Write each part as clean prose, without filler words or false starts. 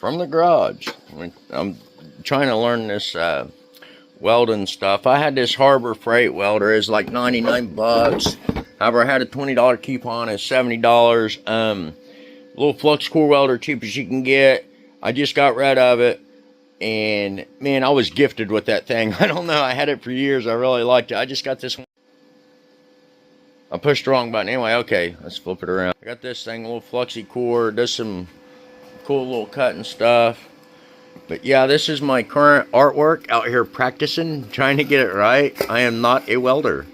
from the garage. I'm trying to learn this welding stuff. I had this Harbor Freight welder. It's like 99 bucks. However, I had a $20 coupon at $70. Little flux core welder, cheap as you can get. I just got rid of it. And man, I was gifted with that thing. I don't know. I had it for years. I really liked it. I just got this one. I pushed the wrong button. Anyway, okay, let's flip it around. I got this thing, a little fluxy core. Does some cool little cutting stuff. But yeah, this is my current artwork out here practicing, trying to get it right. I am not a welder.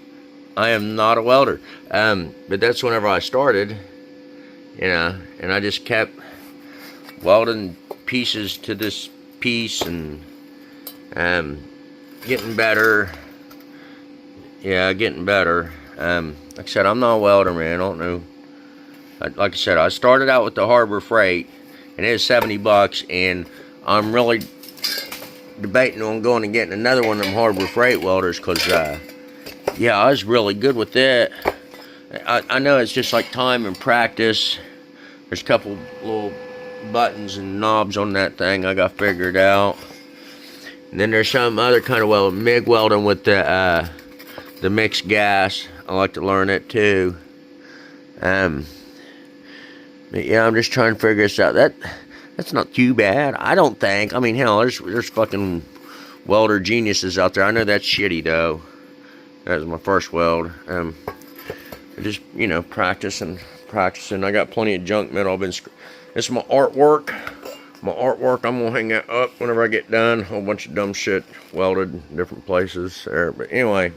I am not a welder. But that's whenever I started, you know, and I just kept welding pieces to this piece and getting better. Yeah, getting better. Like I said, I'm not a welder, man. I don't know. Like I said, I started out with the Harbor Freight, and it was 70 bucks, and I'm really debating on going and getting another one of them Harbor Freight welders, because, yeah, I was really good with it. I know it's just like time and practice. There's a couple little buttons and knobs on that thing I got figured out. And then there's some other kind of welding, MIG welding with the mixed gas. I like to learn it too. But yeah, I'm just trying to figure this out. That's not too bad, I don't think. I mean, hell, there's fucking welder geniuses out there. I know that's shitty though. That was my first weld. Just, you know, practicing. I got plenty of junk metal. This is my artwork. I'm gonna hang that up whenever I get done. A whole bunch of dumb shit welded in different places there. But anyway.